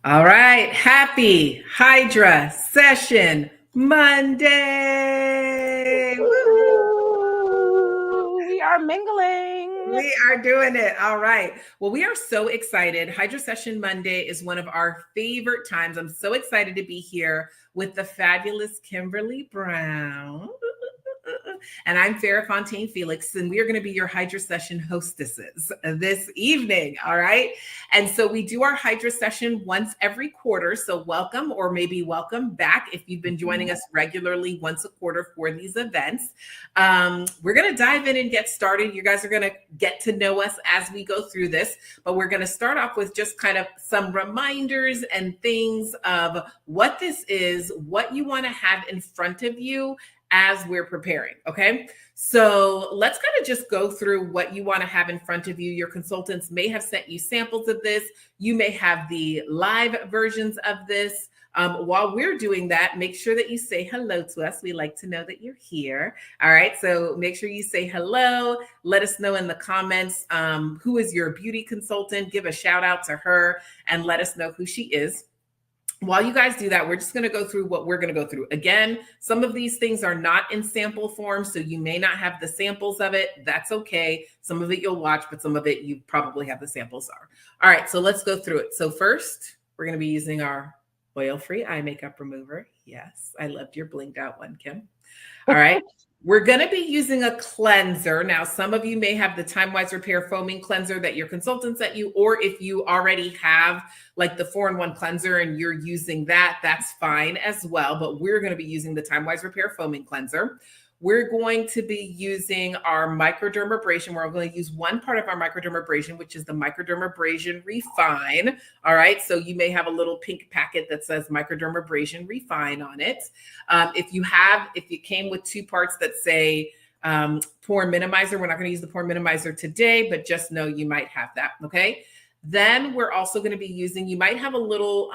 All right. Happy Hydra Session Monday. Woo! We are mingling. We are doing it. All right. Well, we are so excited. Hydra Session Monday is one of our favorite times. I'm so excited to be here with the fabulous Kimberly Brown. And I'm Farrah Fontaine Felix, and we are going to be your Hydra Session hostesses this evening. All right. And so we do our Hydra Session once every quarter. So welcome, or maybe welcome back if you've been joining us regularly once a quarter for these events. We're going to dive in and get started. You guys are going to get to know us as we go through this, but we're going to start off with just kind of some reminders and things of what this is, what you want to have in front of you as we're preparing. Okay. So let's kind of just go through what you want to have in front of you. Your consultants may have sent you samples of this. You may have the live versions of this. While we're doing that, make sure that you say hello to us. We like to know that you're here. All right. So make sure you say hello. Let us know in the comments who is your beauty consultant. Give a shout out to her and let us know who she is. While you guys do that, we're just going to go through what we're going to go through. Again, some of these things are not in sample form, so you may not have the samples of it. That's okay. Some of it you'll watch, but some of it you probably have the samples are. All right, so let's go through it. So first, we're going to be using our oil-free eye makeup remover. Yes, I loved your blinged out one, Kim. All right. We're going to be using a cleanser. Now, some of you may have the Time Wise Repair foaming cleanser that your consultant sent you, or if you already have like the 4-in-1 cleanser and you're using that, that's fine as well. But we're going to be using the Time Wise Repair foaming cleanser. We're going to be using our microdermabrasion. We're going to use one part of our microdermabrasion, which is the microdermabrasion Refine. All right. So you may have a little pink packet that says microdermabrasion Refine on it. If you came with two parts that say pore minimizer, we're not going to use the pore minimizer today, but just know you might have that. Okay. Then we're also going to be using, you might have a little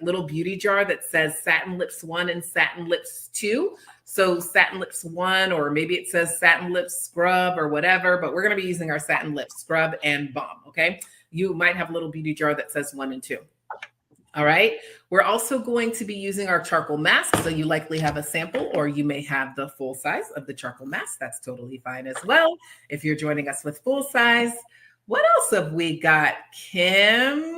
little beauty jar that says Satin Lips 1 and Satin Lips 2. So Satin Lips 1, or maybe it says Satin Lips Scrub or whatever, but we're going to be using our Satin Lips Scrub and Balm. Okay. You might have a little beauty jar that says 1 and 2. All right. We're also going to be using our charcoal mask. So you likely have a sample, or you may have the full size of the charcoal mask. That's totally fine as well. If you're joining us with full size. What else have we got, Kim?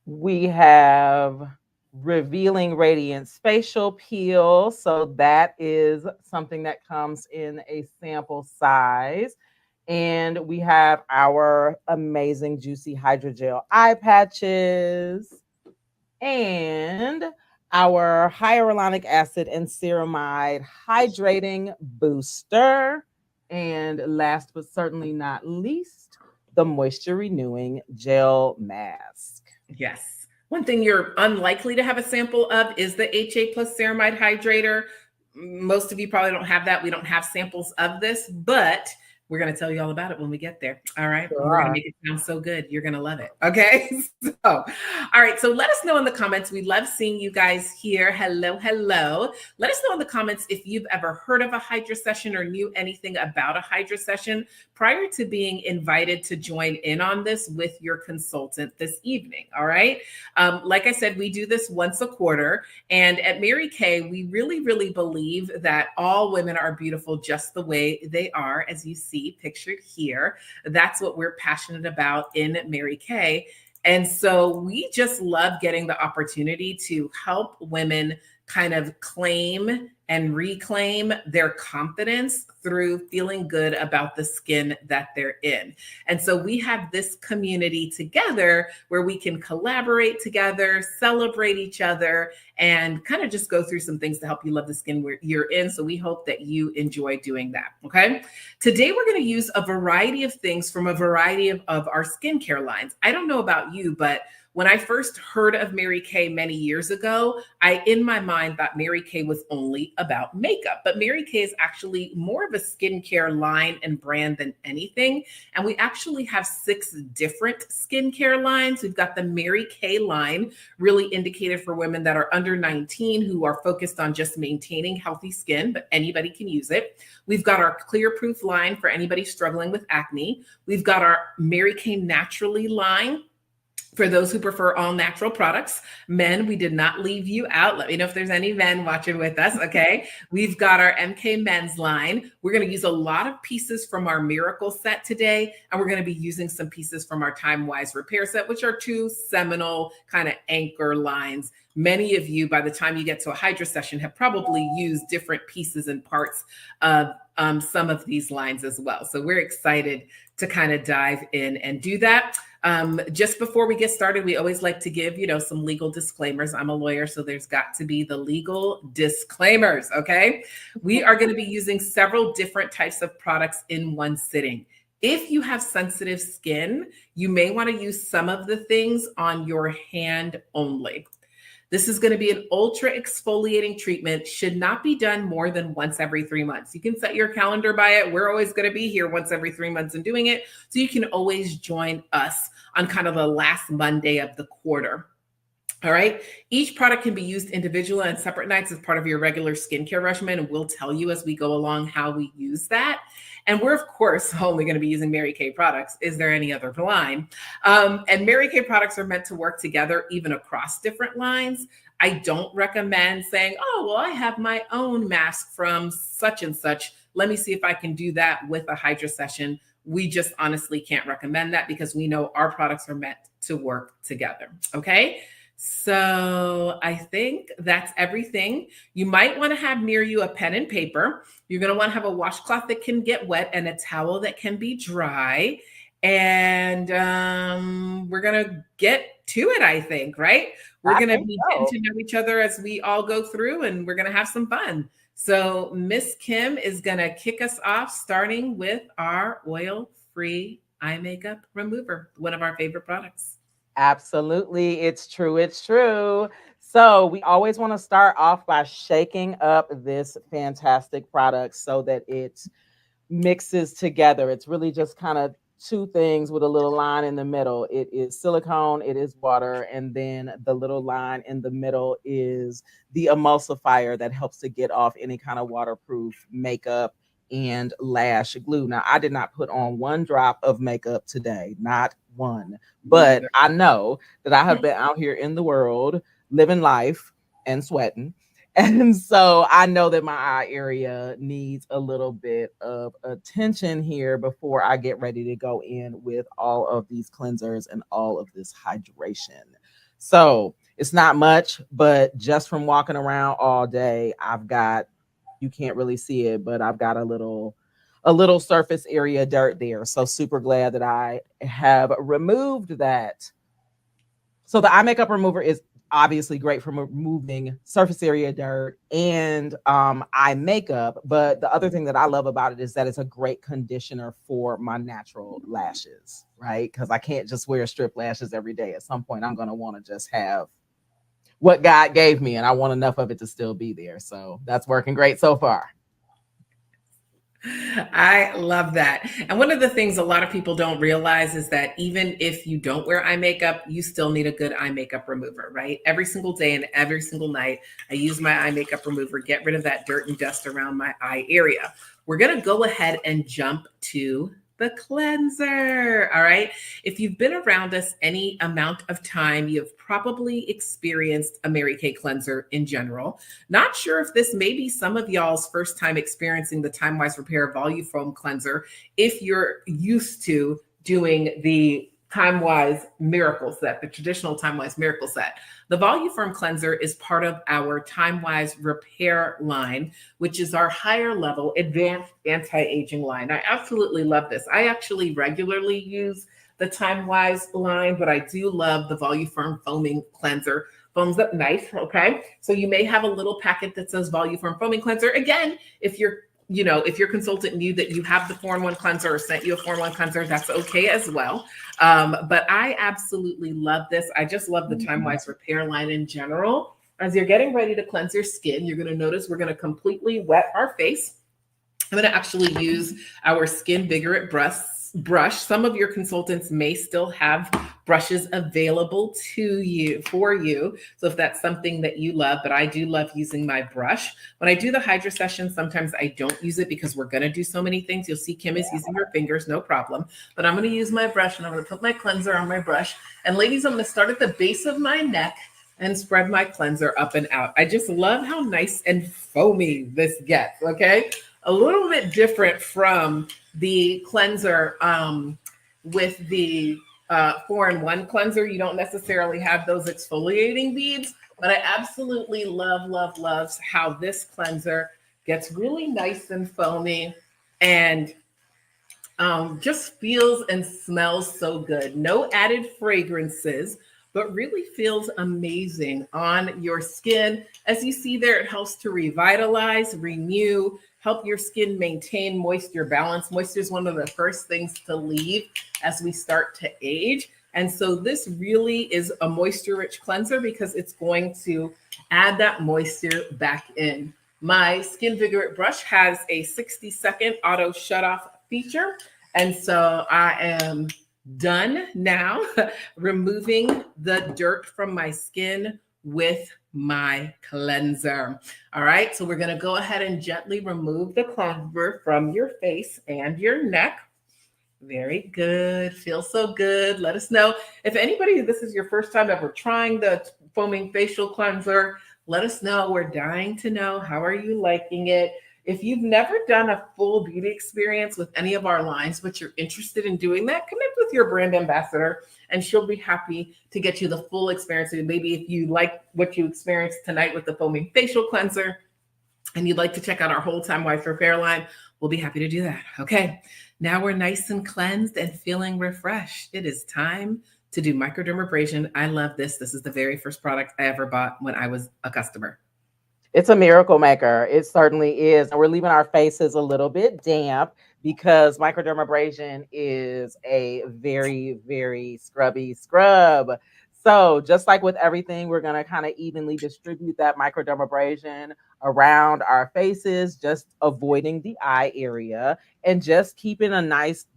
We have Revealing Radiance Facial Peel. So that is something that comes in a sample size. And we have our amazing Juicy Hydrogel eye patches. And our hyaluronic acid and ceramide hydrating booster. And last but certainly not least, the moisture renewing gel mask. Yes. One thing you're unlikely to have a sample of is the HA plus ceramide hydrator. Most of you probably don't have that. We don't have samples of this, but we're going to tell you all about it when we get there. All right. Sure. We're going to make it sound so good. You're going to love it. Okay. So, all right. So let us know in the comments. We love seeing you guys here. Hello. Hello. Let us know in the comments if you've ever heard of a Hydra session or knew anything about a Hydra session prior to being invited to join in on this with your consultant this evening. All right. Like I said, we do this once a quarter. And at Mary Kay, we really, really believe that all women are beautiful just the way they are, as you see pictured here. That's what we're passionate about in Mary Kay. And so we just love getting the opportunity to help women kind of claim and reclaim their confidence through feeling good about the skin that they're in. And so we have this community together where we can collaborate together, celebrate each other, and kind of just go through some things to help you love the skin where you're in. So we hope that you enjoy doing that. Okay. Today, we're going to use a variety of things from a variety of our skincare lines. I don't know about you, but when I first heard of Mary Kay many years ago, I, in my mind, thought Mary Kay was only about makeup. But Mary Kay is actually more of a skincare line and brand than anything. And we actually have 6 different skincare lines. We've got the Mary Kay line, really indicated for women that are under 19 who are focused on just maintaining healthy skin, but anybody can use it. We've got our Clear Proof line for anybody struggling with acne. We've got our Mary Kay Naturally line, For those who prefer all natural products, men, we did not leave you out. Let me know if there's any men watching with us. Okay. We've got our MK men's line. We're going to use a lot of pieces from our Miracle set today. And we're going to be using some pieces from our Time Wise Repair set, which are two seminal kind of anchor lines. Many of you, by the time you get to a Hydrasession, have probably used different pieces and parts of some of these lines as well. So we're excited to kind of dive in and do that. Just before we get started, we always like to give, some legal disclaimers. I'm a lawyer, so there's got to be the legal disclaimers, okay? We are going to be using several different types of products in one sitting. If you have sensitive skin, you may want to use some of the things on your hand only. This is going to be an ultra exfoliating treatment, should not be done more than once every 3 months. You can set your calendar by it. We're always going to be here once every 3 months and doing it. So you can always join us on kind of the last Monday of the quarter. All right. Each product can be used individually on separate nights as part of your regular skincare regimen. And we'll tell you as we go along how we use that. And we're, of course, only going to be using Mary Kay products. Is there any other line? And Mary Kay products are meant to work together even across different lines. I don't recommend saying, oh, well, I have my own mask from such and such. Let me see if I can do that with a Hydrasession. We just honestly can't recommend that because we know our products are meant to work together. Okay. So I think that's everything. You might want to have near you a pen and paper. You're going to want to have a washcloth that can get wet and a towel that can be dry. And we're going to get to it, I think, right? We're going to be getting to know each other as we all go through, and we're going to have some fun. So Miss Kim is going to kick us off, starting with our oil-free eye makeup remover, one of our favorite products. Absolutely. It's true. It's true. So we always want to start off by shaking up this fantastic product so that it mixes together. It's really just kind of two things with a little line in the middle. It is silicone, it is water, and then the little line in the middle is the emulsifier that helps to get off any kind of waterproof makeup and lash glue. Now, I did not put on one drop of makeup today, not one, but I know that I have been out here in the world living life and sweating. And so I know that my eye area needs a little bit of attention here before I get ready to go in with all of these cleansers and all of this hydration. So it's not much, but just from walking around all day, I've got, you can't really see it, but I've got a little surface area dirt there. So super glad that I have removed that. So the eye makeup remover is obviously great for removing surface area dirt and eye makeup. But the other thing that I love about it is that it's a great conditioner for my natural lashes, right? Because I can't just wear strip lashes every day. At some point, I'm going to want to just have what God gave me, and I want enough of it to still be there. So that's working great so far. I love that. And one of the things a lot of people don't realize is that even if you don't wear eye makeup, you still need a good eye makeup remover, right? Every single day and every single night, I use my eye makeup remover, get rid of that dirt and dust around my eye area. We're going to go ahead and jump to the cleanser. All right. If you've been around us any amount of time, you've probably experienced a Mary Kay cleanser in general. Not sure if this may be some of y'all's first time experiencing the Time Wise Repair Volufoam cleanser. If you're used to doing the Time Wise Miracle set, the traditional Time Wise Miracle set. The Volufoam cleanser is part of our Time Wise Repair line, which is our higher level advanced anti-aging line. I absolutely love this. I actually regularly use the Time Wise line, but I do love the Volufoam foaming cleanser. Foams up nice, okay? So you may have a little packet that says Volufoam foaming cleanser. Again, if your consultant knew that you have the 4-in-1 cleanser or sent you a 4-in-1 cleanser, that's okay as well. But I absolutely love this. I just love the Time Wise Repair line in general. As you're getting ready to cleanse your skin, you're going to notice we're going to completely wet our face. I'm going to actually use our Skin Vigorant brush. Some of your consultants may still have brushes available to you for you. So if that's something that you love, but I do love using my brush. When I do the Hydrasession, sometimes I don't use it because we're going to do so many things. You'll see Kim is using her fingers, no problem. But I'm going to use my brush and I'm going to put my cleanser on my brush. And ladies, I'm going to start at the base of my neck and spread my cleanser up and out. I just love how nice and foamy this gets, okay? A little bit different from the cleanser with the 4-in-1 cleanser. You don't necessarily have those exfoliating beads, but I absolutely love how this cleanser gets really nice and foamy and just feels and smells so good. No added fragrances, but really feels amazing on your skin. As you see there, it helps to revitalize, renew, help your skin maintain moisture balance. Moisture is one of the first things to leave as we start to age. And so this really is a moisture-rich cleanser because it's going to add that moisture back in. My Skin Vigorate brush has a 60-second auto shut-off feature. And so I am done now removing the dirt from my skin with my cleanser. All right, so we're going to go ahead and gently remove the cleanser from your face and your neck. Very good. Feels so good. Let us know if anybody, this is your first time ever trying the foaming facial cleanser. Let us know. We're dying to know. How are you liking it? If you've never done a full beauty experience with any of our lines, but you're interested in doing that, connect with your brand ambassador and she'll be happy to get you the full experience. And maybe if you like what you experienced tonight with the foaming facial cleanser and you'd like to check out our whole time White for Fair line, we'll be happy to do that. Okay, now we're nice and cleansed and feeling refreshed. It is time to do microdermabrasion. I love this. This is the very first product I ever bought when I was a customer. It's a miracle maker. It certainly is. And we're leaving our faces a little bit damp because microdermabrasion is a very, very scrubby scrub. So just like with everything, we're going to kind of evenly distribute that microdermabrasion around our faces, just avoiding the eye area and just keeping a nice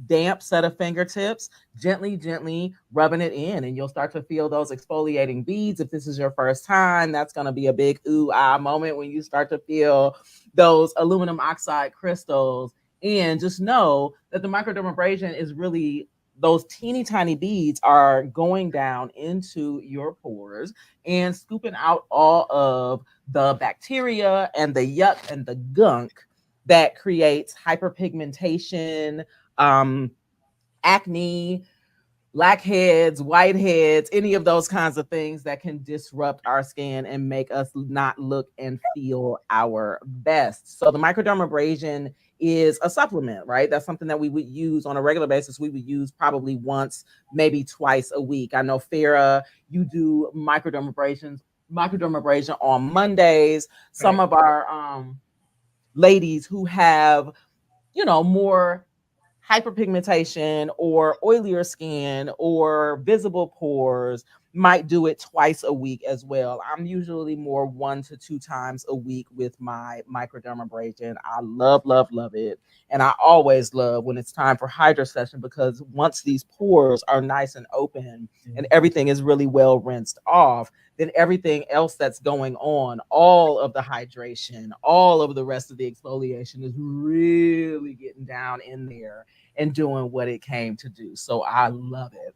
damp set of fingertips, gently rubbing it in, and you'll start to feel those exfoliating beads. If this is your first time, that's going to be a big ooh ah moment when you start to feel those aluminum oxide crystals. And just know that the microdermabrasion is really, those teeny tiny beads are going down into your pores and scooping out all of the bacteria and the yuck and the gunk that creates hyperpigmentation, acne, blackheads, whiteheads, any of those kinds of things that can disrupt our skin and make us not look and feel our best. So the microdermabrasion is a supplement, right? That's something that we would use on a regular basis. We would use probably once, maybe twice a week. I know Farrah, you do microdermabrasion on Mondays. Some of our ladies who have, more hyperpigmentation or oilier skin or visible pores might do it twice a week as well. I'm usually more 1 to 2 times a week with my microdermabrasion. I love it. And I always love when it's time for Hydrasession, because once these pores are nice and open and everything is really well rinsed off, then everything else that's going on, all of the hydration, all of the rest of the exfoliation is really getting down in there and doing what it came to do. So I love it.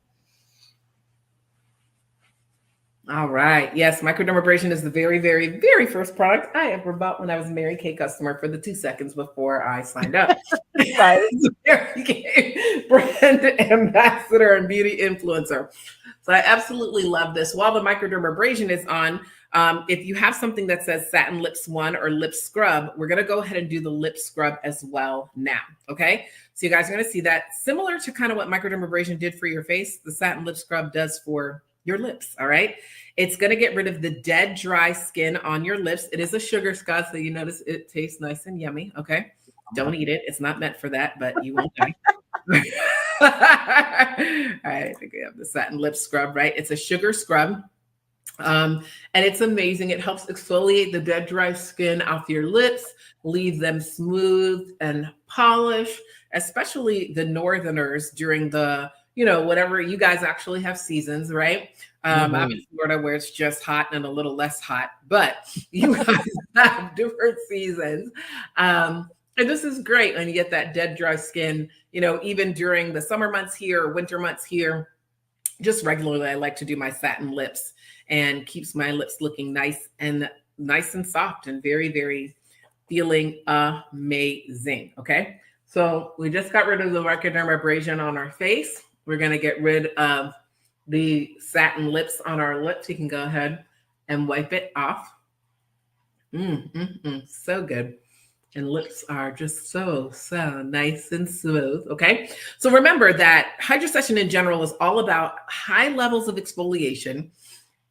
All right. Yes, microdermabrasion is the very, very, very first product I ever bought when I was a Mary Kay customer for the 2 seconds before I signed up. Right. Mary Kay brand ambassador and beauty influencer. So I absolutely love this. While the microdermabrasion is on, if you have something that says Satin Lips 1 or lip scrub, we're going to go ahead and do the lip scrub as well now. Okay. So you guys are going to see that similar to kind of what microdermabrasion did for your face, the Satin Lip Scrub does for your lips. All right. It's going to get rid of the dead, dry skin on your lips. It is a sugar scotch, so you notice it tastes nice and yummy. Okay. Don't eat it. It's not meant for that, but you won't die. All right. I think we have the Satin Lip Scrub, right? It's a sugar scrub. And it's amazing. It helps exfoliate the dead, dry skin off your lips, leave them smooth and polish, especially the Northerners during the, whatever you guys actually have seasons, right? I'm in Florida where it's just hot and a little less hot, but you guys have different seasons. And this is great when you get that dead, dry skin, even during the summer months here, winter months here. Just regularly, I like to do my satin lips and keeps my lips looking nice and soft and very, very feeling amazing. Okay. So we just got rid of the microdermabrasion on our face. We're going to get rid of the satin lips on our lips. You can go ahead and wipe it off. So good. And lips are just so nice and smooth. Okay. So remember that Hydrasession in general is all about high levels of exfoliation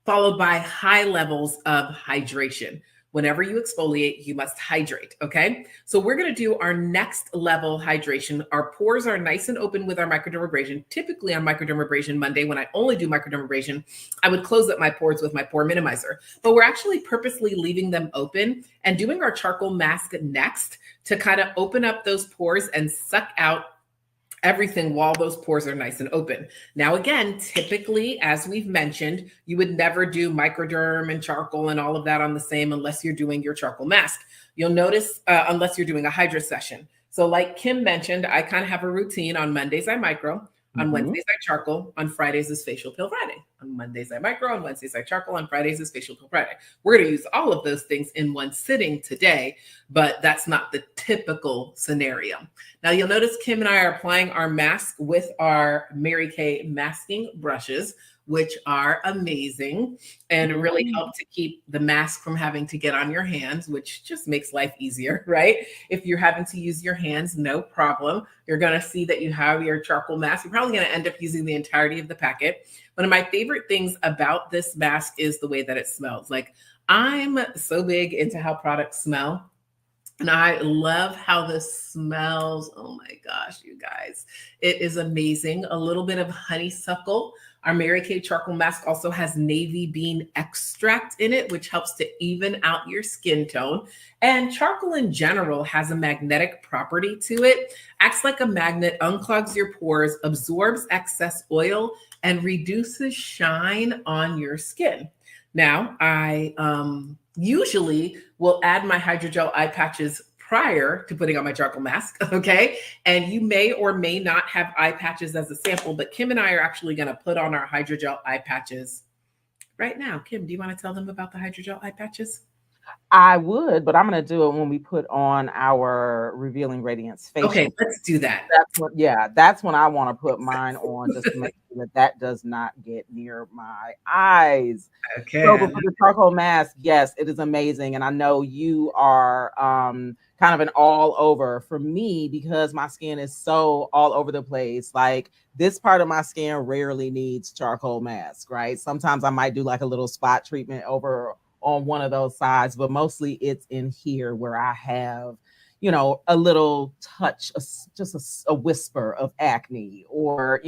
followed by high levels of hydration. Whenever you exfoliate, you must hydrate. Okay. So we're going to do our next level hydration. Our pores are nice and open with our microdermabrasion. Typically on microdermabrasion Monday, when I only do microdermabrasion, I would close up my pores with my pore minimizer, but we're actually purposely leaving them open and doing our charcoal mask next to kind of open up those pores and suck out everything while those pores are nice and open. Now, again, typically, as we've mentioned, you would never do microderm and charcoal and all of that on the same unless you're doing your charcoal mask. You'll notice unless you're doing a Hydrasession. So like Kim mentioned, I kind of have a routine. On Mondays, I micro. On Wednesdays, I charcoal. On Fridays is Facial Peel Friday. On Mondays, I micro. On Wednesdays, I charcoal. On Fridays is Facial Peel Friday. We're going to use all of those things in one sitting today, but that's not the typical scenario. Now, you'll notice Kim and I are applying our mask with our Mary Kay masking brushes, which are amazing and really help to keep the mask from having to get on your hands, which just makes life easier, right? If you're having to use your hands, no problem. You're going to see that you have your charcoal mask. You're probably going to end up using the entirety of the packet. One of my favorite things about this mask is the way that it smells. Like, I'm so big into how products smell. And I love how this smells. Oh my gosh, you guys. It is amazing. A little bit of honeysuckle. Our Mary Kay charcoal mask also has navy bean extract in it, which helps to even out your skin tone. And charcoal in general has a magnetic property to it. Acts like a magnet, unclogs your pores, absorbs excess oil, and reduces shine on your skin. Now, I usually will add my hydrogel eye patches prior to putting on my charcoal mask, okay? And you may or may not have eye patches as a sample, but Kim and I are actually gonna put on our hydrogel eye patches right now. Kim, do you wanna tell them about the hydrogel eye patches? I would, but I'm going to do it when we put on our Revealing Radiance facial. Okay, let's do that. That's when I want to put mine on, just to make sure that does not get near my eyes. Okay. So for the charcoal mask, yes, it is amazing. And I know you are kind of an all over for me because my skin is so all over the place. Like, this part of my skin rarely needs charcoal mask, right? Sometimes I might do like a little spot treatment over on one of those sides, but mostly it's in here where I have, a little touch, just a whisper of acne, or,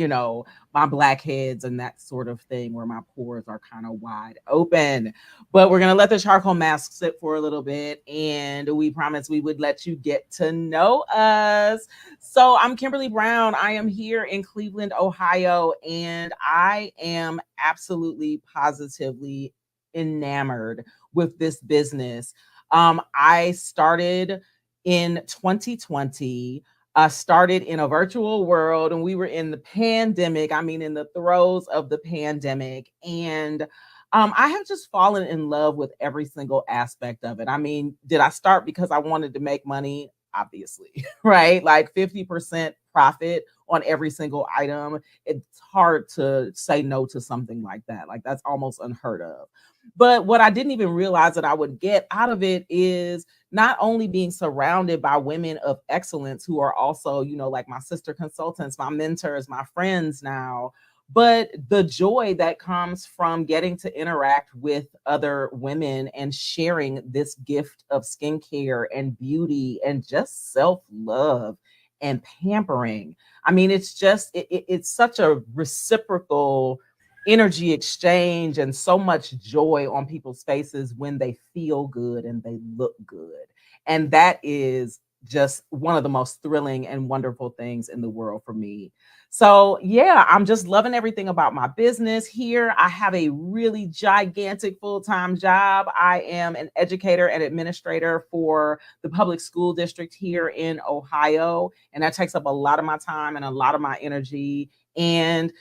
my blackheads and that sort of thing where my pores are kind of wide open. But we're going to let the charcoal mask sit for a little bit, and we promised we would let you get to know us. So I'm Kimberly Brown. I am here in Cleveland, Ohio, and I am absolutely positively enamored with this business. I started in 2020. Started in a virtual world, and we were in the pandemic. I mean, in the throes of the pandemic. And I have just fallen in love with every single aspect of it. I mean, did I start because I wanted to make money? Obviously, right? Like 50% profit on every single item. It's hard to say no to something like that. Like, that's almost unheard of. But what I didn't even realize that I would get out of it is not only being surrounded by women of excellence who are also, like my sister consultants, my mentors, my friends now, but the joy that comes from getting to interact with other women and sharing this gift of skincare and beauty and just self-love and pampering. I mean, it's just, it's such a reciprocal energy exchange and so much joy on people's faces when they feel good and they look good. And that is just one of the most thrilling and wonderful things in the world for me. So, yeah, I'm just loving everything about my business here. I have a really gigantic full-time job. I am an educator and administrator for the public school district here in Ohio, and that takes up a lot of my time and a lot of my energy. And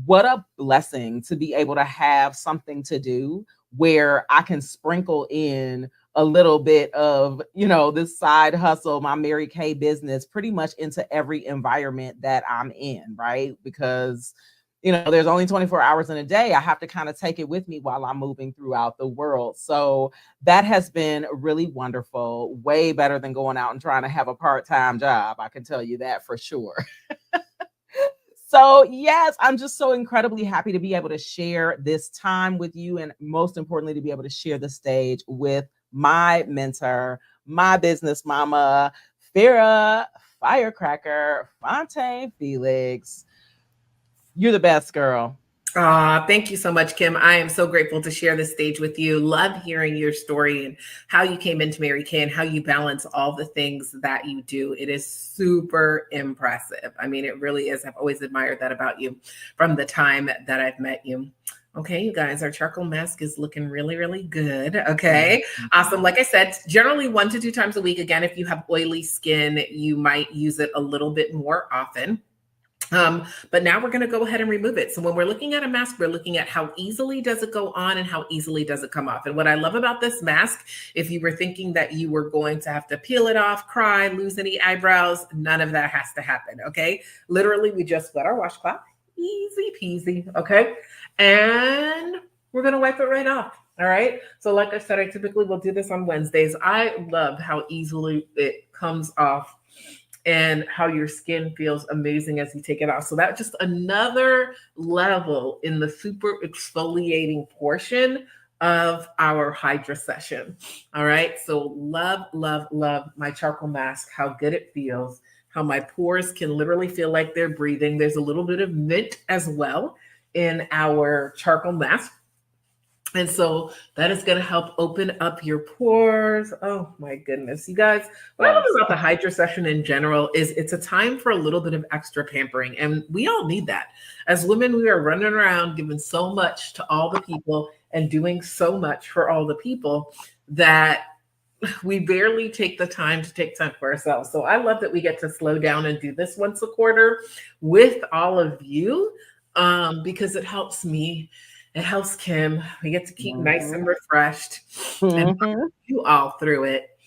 what a blessing to be able to have something to do where I can sprinkle in a little bit of, this side hustle, my Mary Kay business, pretty much into every environment that I'm in, right? Because, there's only 24 hours in a day. I have to kind of take it with me while I'm moving throughout the world. So that has been really wonderful, way better than going out and trying to have a part-time job. I can tell you that for sure. So, yes, I'm just so incredibly happy to be able to share this time with you, and most importantly, to be able to share the stage with my mentor, my business mama, Farrah Firecracker Fontaine Felix. You're the best, girl. Thank you so much, Kim. I am so grateful to share this stage with you. Love hearing your story and how you came into Mary Kay and how you balance all the things that you do. It is super impressive. I mean, it really is. I've always admired that about you from the time that I've met you. Okay, you guys, our charcoal mask is looking really, really good. Okay, awesome. Like I said, generally 1 to 2 times a week. Again, if you have oily skin, you might use it a little bit more often. But now we're going to go ahead and remove it. So when we're looking at a mask, we're looking at how easily does it go on and how easily does it come off. And what I love about this mask, if you were thinking that you were going to have to peel it off, cry, lose any eyebrows, none of that has to happen. Okay. Literally, we just wet our washcloth. Easy peasy. Okay. And we're going to wipe it right off. All right. So like I said, I typically will do this on Wednesdays. I love how easily it comes off and how your skin feels amazing as you take it off. So that's just another level in the super exfoliating portion of our Hydrasession. All right. So love, love, love my charcoal mask, how good it feels, how my pores can literally feel like they're breathing. There's a little bit of mint as well in our charcoal mask. And so that is going to help open up your pores. Oh my goodness. You guys, what I love about the Hydrasession in general is it's a time for a little bit of extra pampering. And we all need that. As women, we are running around giving so much to all the people and doing so much for all the people that we barely take the time to take time for ourselves. So I love that we get to slow down and do this once a quarter with all of you because it helps me. It helps Kim. We get to keep nice and refreshed and you all through it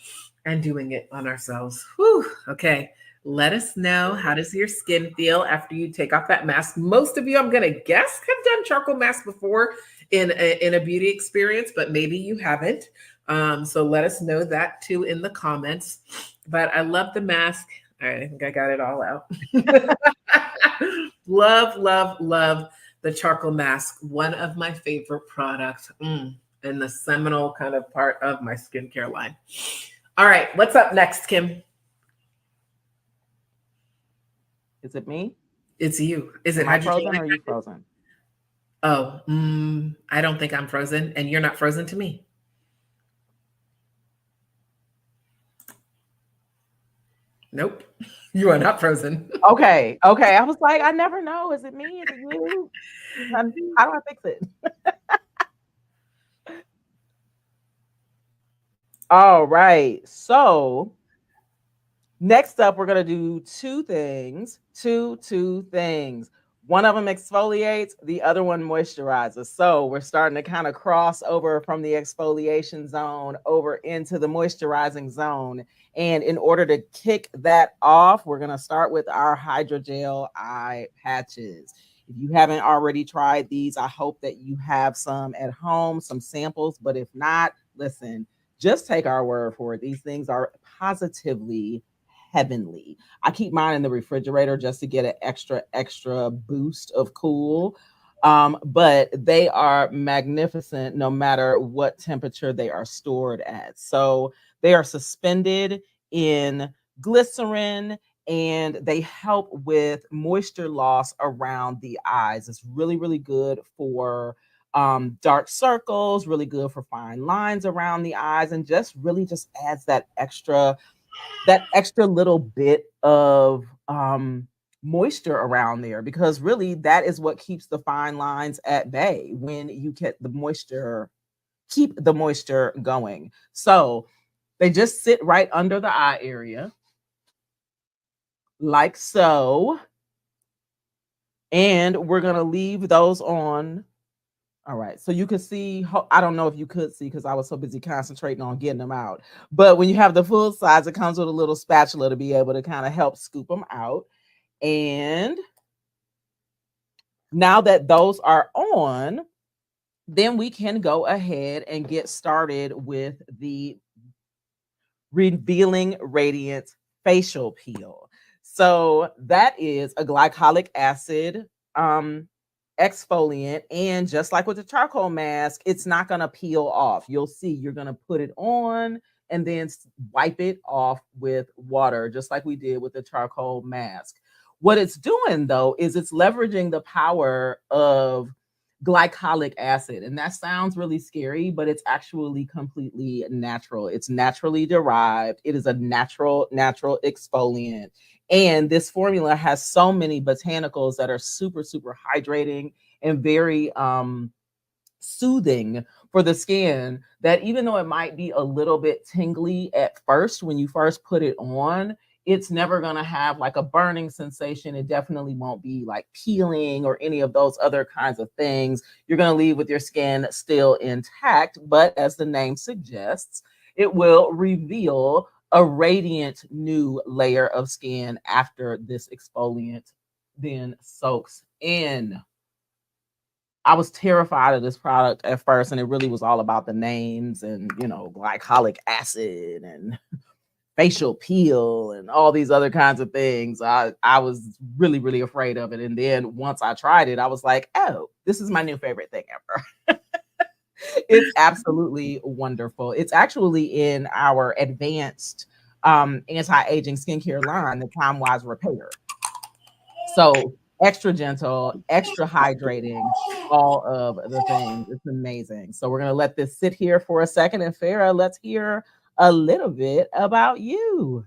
and doing it on ourselves. Whew. Okay. Let us know, how does your skin feel after you take off that mask? Most of you, I'm going to guess, have done charcoal mask before in a beauty experience, but maybe you haven't. So let us know that too in the comments. But I love the mask. All right, I think I got it all out. Love, love, love the charcoal mask, one of my favorite products and the seminal kind of part of my skincare line. All right, what's up next, Kim? Is it me? It's you. Is it frozen or are you frozen? Oh, I don't think I'm frozen, and you're not frozen to me. Nope. You are not frozen. Okay. I was like, I never know. Is it me? Is it you? How do I fix it? All right. So next up, we're going to do two things. Two things. One of them exfoliates, the other one moisturizes. So we're starting to kind of cross over from the exfoliation zone over into the moisturizing zone. And in order to kick that off, we're going to start with our hydrogel eye patches. If you haven't already tried these, I hope that you have some at home, some samples. But if not, listen, just take our word for it. These things are positively heavenly. I keep mine in the refrigerator just to get an extra boost of cool. But they are magnificent no matter what temperature they are stored at. So they are suspended in glycerin and they help with moisture loss around the eyes. It's really, really good for dark circles, really good for fine lines around the eyes, and just really just adds that extra that extra little bit of moisture around there, because really that is what keeps the fine lines at bay when you get the moisture, keep the moisture going. So they just sit right under the eye area, like so. And we're going to leave those on. All right. So you can see, I don't know if you could see because I was so busy concentrating on getting them out. But when you have the full size, it comes with a little spatula to be able to kind of help scoop them out. And now that those are on, then we can go ahead and get started with the Revealing Radiance Facial Peel. So that is a glycolic acid exfoliant, and just like with the charcoal mask, it's not going to peel off. You'll see, you're going to put it on and then wipe it off with water, just like we did with the charcoal mask. What it's doing though is it's leveraging the power of glycolic acid, and that sounds really scary, but it's actually completely natural. It's naturally derived. It is a natural exfoliant. And this formula has so many botanicals that are super hydrating and very soothing for the skin, that even though it might be a little bit tingly at first when you first put it on, it's never going to have like a burning sensation. It definitely won't be like peeling or any of those other kinds of things. You're going to leave with your skin still intact, but as the name suggests, it will reveal a radiant new layer of skin after this exfoliant then soaks in. I was terrified of this product at first, and it really was all about the names and, you know, glycolic acid and facial peel and all these other kinds of things. I was really afraid of it. And then once I tried it, I was like, oh, this is my new favorite thing ever. It's absolutely wonderful. It's actually in our advanced anti-aging skincare line, the Time Wise Repair. So extra gentle, extra hydrating, all of the things. It's amazing. So we're going to let this sit here for a second. And Farah, let's hear a little bit about you.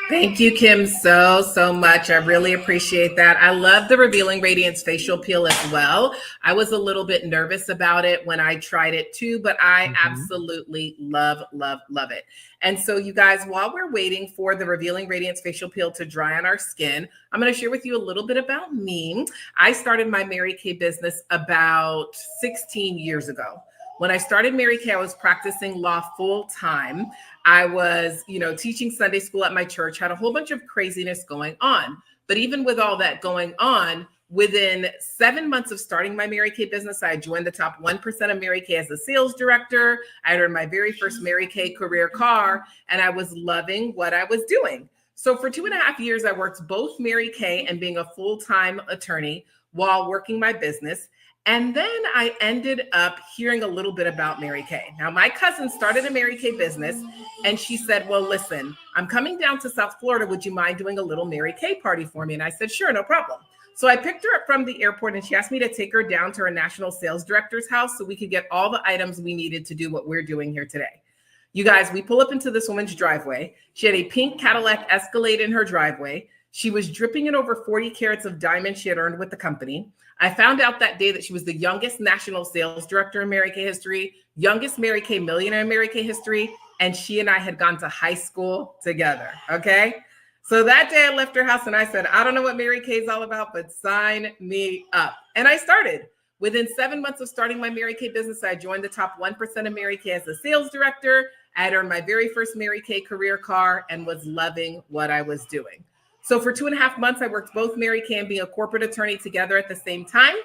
Thank you, Kim, so much. I really appreciate that. I love the Revealing Radiance facial peel as well. I was a little bit nervous about it when I tried it too, but I absolutely love it. And so you guys, while we're waiting for the Revealing Radiance facial peel to dry on our skin, I'm going to share with you a little bit about me. I started my Mary Kay business about 16 years ago. When I started Mary Kay, I was practicing law full time. I was, teaching Sunday school at my church, had a whole bunch of craziness going on. But even with all that going on, within 7 months of starting my Mary Kay business, I joined the top 1% of Mary Kay as a sales director. I earned my very first Mary Kay career car, and I was loving what I was doing. So for 2.5 years, I worked both Mary Kay and being a full-time attorney while working my business. And then I ended up hearing a little bit about Mary Kay. Now, my cousin started a Mary Kay business, and she said, well, listen, I'm coming down to South Florida. Would you mind doing a little Mary Kay party for me? And I said, sure, no problem. So I picked her up from the airport, and she asked me to take her down to her national sales director's house so we could get all the items we needed to do what we're doing here today. You guys, we pull up into this woman's driveway. She had a pink Cadillac Escalade in her driveway. She was dripping in over 40 carats of diamonds she had earned with the company. I found out that day that she was the youngest national sales director in Mary Kay history, youngest Mary Kay millionaire in Mary Kay history, and she and I had gone to high school together, okay? So that day I left her house and I said, I don't know what Mary Kay is all about, but sign me up. And I started. Within 7 months of starting my Mary Kay business, I joined the top 1% of Mary Kay as a sales director. I had earned my very first Mary Kay career car and was loving what I was doing. So for 2.5 months, I worked both Mary Kay and being a corporate attorney together at the same time.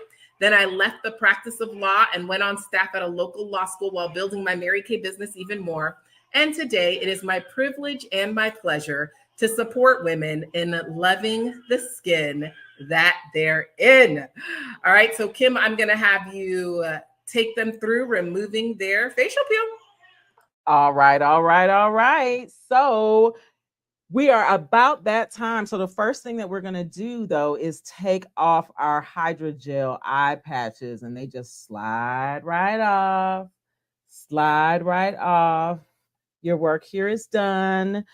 Then I left the practice of law and went on staff at a local law school while building my Mary Kay business even more. And today it is my privilege and my pleasure to support women in loving the skin that they're in. All right, so Kim, I'm going to have you take them through removing their facial peel. All right. So we are about that time. So the first thing that we're going to do, though, is take off our hydrogel eye patches, and they just slide right off. Your work here is done.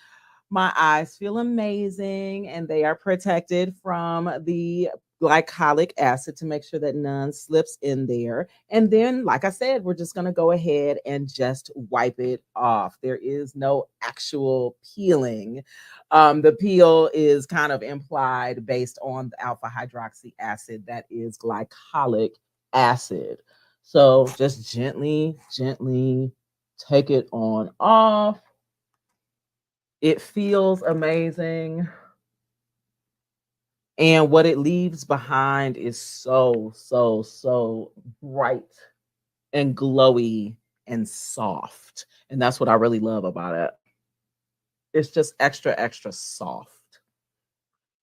My eyes feel amazing, and they are protected from the glycolic acid to make sure that none slips in there. And then, like I said, we're just going to go ahead and just wipe it off. There is no actual peeling. The peel is kind of implied based on the alpha hydroxy acid that is glycolic acid. So just gently, gently take it on off. It feels amazing. And what it leaves behind is so, so, so bright and glowy and soft. And that's what I really love about it. It's just extra, extra soft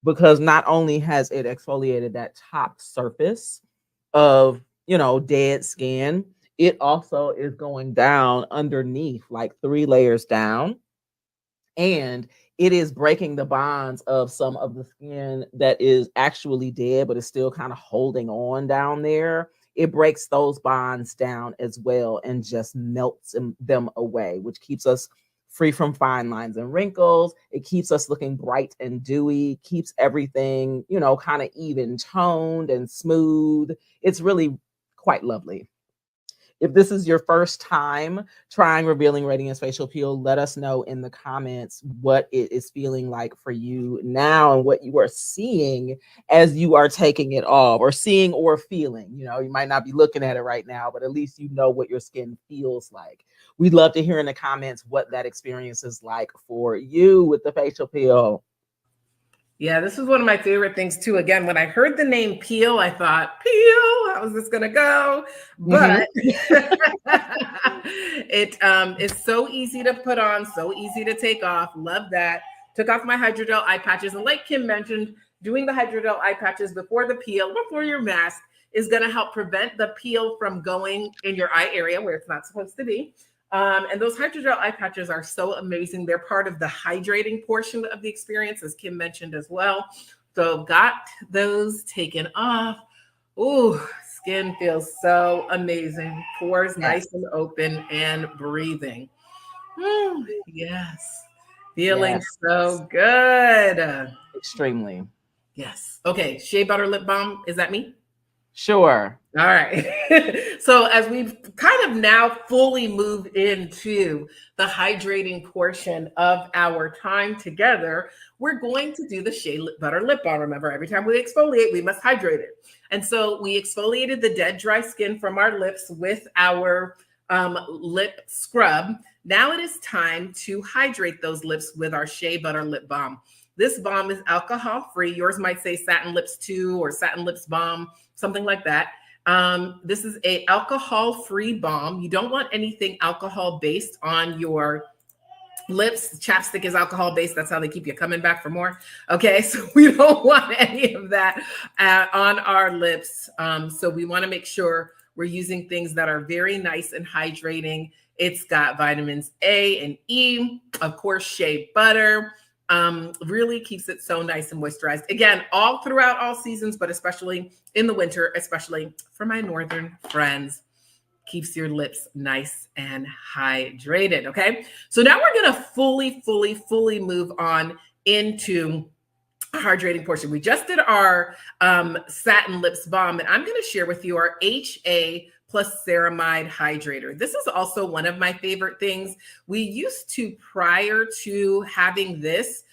because not only has it exfoliated that top surface of, dead skin, it also is going down underneath, like 3 layers down. And it is breaking the bonds of some of the skin that is actually dead, but is still kind of holding on down there. It breaks those bonds down as well and just melts them away, which keeps us free from fine lines and wrinkles. It keeps us looking bright and dewy, keeps everything, kind of even toned and smooth. It's really quite lovely. If this is your first time trying Revealing Radiance Facial Peel, let us know in the comments what it is feeling like for you now and what you are seeing as you are taking it off, or seeing or feeling. You might not be looking at it right now, but at least you know what your skin feels like. We'd love to hear in the comments what that experience is like for you with the facial peel. Yeah, this is one of my favorite things too. Again, when I heard the name Peel, I thought, Peel, how is this going to go? But it is so easy to put on, so easy to take off. Love that. Took off my Hydrogel eye patches. And like Kim mentioned, doing the Hydrogel eye patches before the peel, before your mask, is going to help prevent the peel from going in your eye area where it's not supposed to be. And those hydrogel eye patches are so amazing. They're part of the hydrating portion of the experience, as Kim mentioned as well. So got those taken off. Ooh, skin feels so amazing. Pores nice and open and breathing. Ooh, yes. Feeling so good. Extremely. Yes. Okay. Shea Butter Lip Balm. Is that me? Sure. All right. So as we've kind of now fully moved into the hydrating portion of our time together, we're going to do the Shea Butter Lip Balm. Remember, every time we exfoliate, we must hydrate it. And so we exfoliated the dead, dry skin from our lips with our lip scrub. Now it is time to hydrate those lips with our Shea Butter Lip Balm. This balm is alcohol-free. Yours might say Satin Lips 2 or Satin Lips Balm, something like that. This is a alcohol-free balm. You don't want anything alcohol-based on your lips. Chapstick is alcohol-based. That's how they keep you coming back for more. Okay, so we don't want any of that on our lips. So we want to make sure we're using things that are very nice and hydrating. It's got vitamins A and E, of course, shea butter. Really keeps it so nice and moisturized. Again, all throughout all seasons, but especially in the winter, especially for my northern friends, keeps your lips nice and hydrated. Okay. So now we're going to fully move on into a hydrating portion. We just did our Satin Lips Balm, and I'm going to share with you our HA plus ceramide hydrator. This is also one of my favorite things. We used to, prior to having this,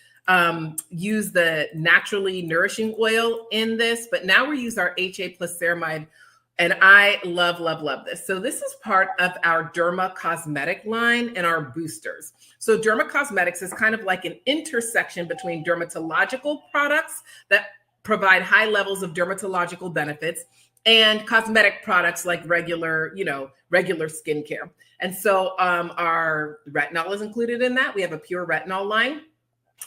use the naturally nourishing oil in this, but now we use our HA plus ceramide, and I love this. So this is part of our Derma Cosmetic line and our boosters. So Derma Cosmetics is kind of like an intersection between dermatological products that provide high levels of dermatological benefits and cosmetic products like regular skincare. And so our retinol is included in that. We have a pure retinol line.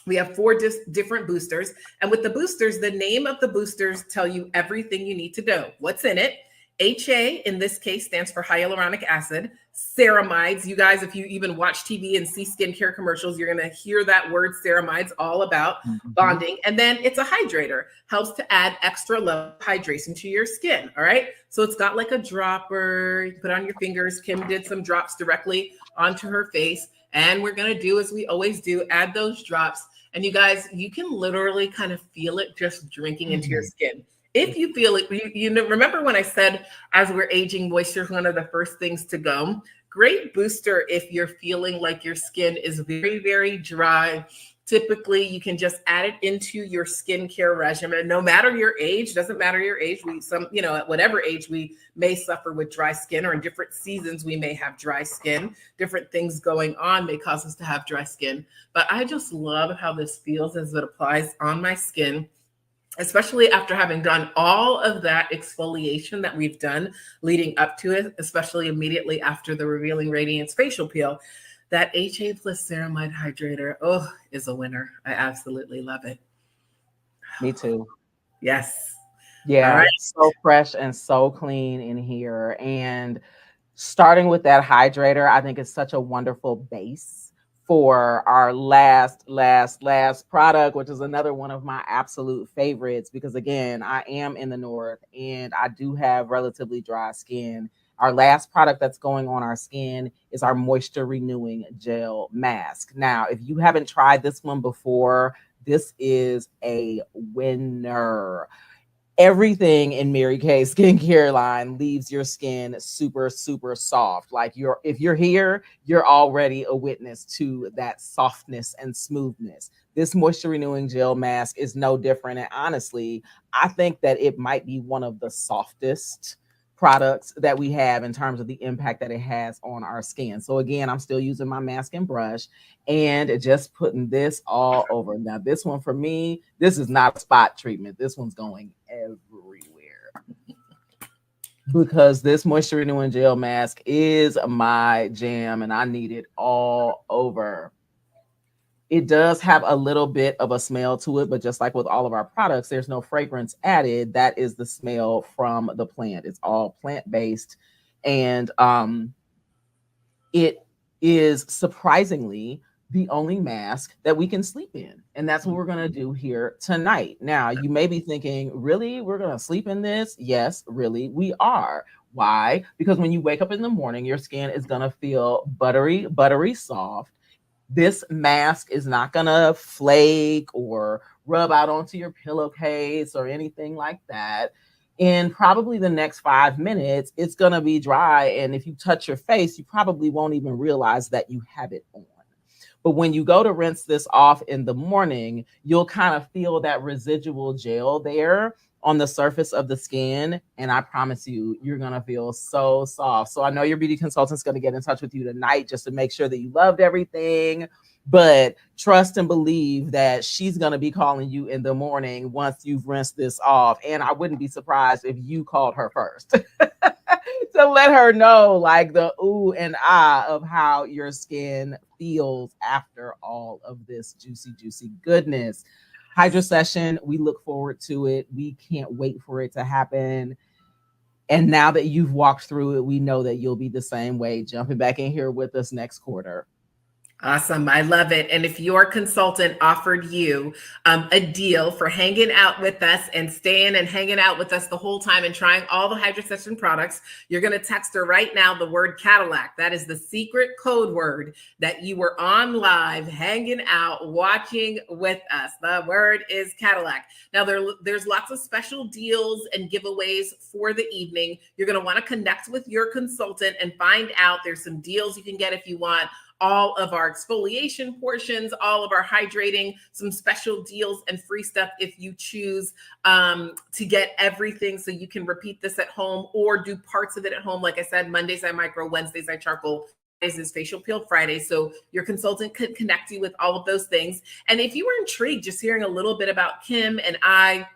We have 4 different boosters. And with the boosters, the name of the boosters tell you everything you need to know. What's in it? HA, in this case, stands for hyaluronic acid. Ceramides, you guys, if you even watch TV and see skincare commercials, you're going to hear that word ceramides all about bonding. And then it's a hydrator, helps to add extra level of hydration to your skin. All right. So it's got like a dropper, you put on your fingers. Kim did some drops directly onto her face. And we're going to do as we always do, add those drops. And you guys, you can literally kind of feel it just drinking into your skin. If you feel it, you know, remember when I said as we're aging, moisture is one of the first things to go. Great booster if you're feeling like your skin is very, very dry. Typically, you can just add it into your skincare regimen, no matter your age. Doesn't matter your age. At whatever age we may suffer with dry skin, or in different seasons we may have dry skin. Different things going on may cause us to have dry skin. But I just love how this feels as it applies on my skin, especially after having done all of that exfoliation that we've done leading up to it, especially immediately after the Revealing Radiance facial peel. That HA plus ceramide hydrator, is a winner. I absolutely love it. Me too. Yes. Yeah. All right. So fresh and so clean in here. And starting with that hydrator, I think it's such a wonderful base for our last product, which is another one of my absolute favorites, because again, I am in the North and I do have relatively dry skin. Our last product that's going on our skin is our moisture renewing gel mask. Now, if you haven't tried this one before, this is a winner. Everything in Mary Kay skincare line leaves your skin super, super soft. Like if you're here, you're already a witness to that softness and smoothness. This moisture renewing gel mask is no different. And honestly, I think that it might be one of the softest products that we have in terms of the impact that it has on our skin. So again, I'm still using my mask and brush and just putting this all over. Now, this one for me, this is not a spot treatment. This one's going everywhere because this moisture renewing gel mask is my jam and I need it all over. It does have a little bit of a smell to it, but just like with all of our products, there's no fragrance added. That is the smell from the plant. It's all plant-based. And it is surprisingly the only mask that we can sleep in. And that's what we're going to do here tonight. Now, you may be thinking, really? We're going to sleep in this? Yes, really, we are. Why? Because when you wake up in the morning, your skin is going to feel buttery soft. This mask is not going to flake or rub out onto your pillowcase or anything like that. In probably the next 5 minutes, it's going to be dry. And if you touch your face, you probably won't even realize that you have it on. But when you go to rinse this off in the morning, you'll kind of feel that residual gel there on the surface of the skin. And I promise you, you're going to feel so soft. So I know your beauty consultant's going to get in touch with you tonight just to make sure that you loved everything. But trust and believe that she's going to be calling you in the morning once you've rinsed this off. And I wouldn't be surprised if you called her first to let her know like the ooh and ah of how your skin feels after all of this juicy goodness. Hydrasession, we look forward to it. We can't wait for it to happen. And now that you've walked through it, we know that you'll be the same way, jumping back in here with us next quarter. Awesome. I love it. And if your consultant offered you a deal for hanging out with us and staying and hanging out with us the whole time and trying all the Hydrasession products, you're going to text her right now the word Cadillac. That is the secret code word that you were on live, hanging out, watching with us. The word is Cadillac. Now, there's lots of special deals and giveaways for the evening. You're going to want to connect with your consultant and find out. There's some deals you can get if you want all of our exfoliation portions, all of our hydrating, some special deals and free stuff if you choose to get everything so you can repeat this at home or do parts of it at home. Like I said, Mondays I micro, Wednesdays I charcoal, Fridays is facial peel Friday. So your consultant could connect you with all of those things. And if you were intrigued just hearing a little bit about Kim and I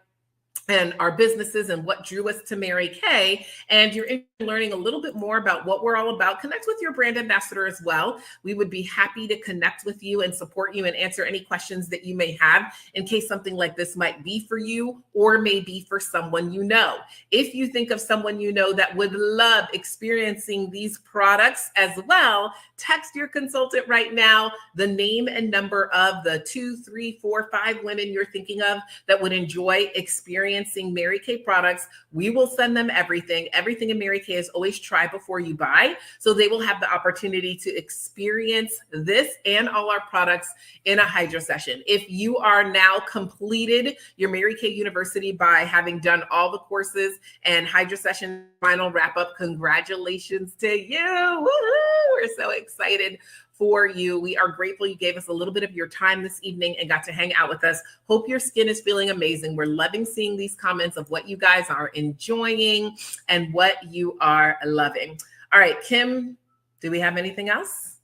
and our businesses and what drew us to Mary Kay, and you're learning a little bit more about what we're all about, connect with your brand ambassador as well. We would be happy to connect with you and support you and answer any questions that you may have in case something like this might be for you or maybe for someone you know. If you think of someone you know that would love experiencing these products as well, text your consultant right now the name and number of the 2, 3, 4, 5 women you're thinking of that would enjoy experiencing experiencing Mary Kay products, we will send them everything. Everything in Mary Kay is always try before you buy. So they will have the opportunity to experience this and all our products in a Hydra session. If you are now completed your Mary Kay University by having done all the courses and Hydra session final wrap up, congratulations to you. Woo-hoo! We're so excited for you. We are grateful you gave us a little bit of your time this evening and got to hang out with us. Hope your skin is feeling amazing. We're loving seeing these comments of what you guys are enjoying and what you are loving. All right, Kim, do we have anything else?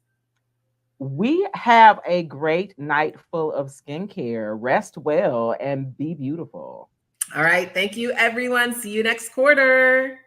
We have a great night full of skincare. Rest well and be beautiful. All right. Thank you, everyone. See you next quarter.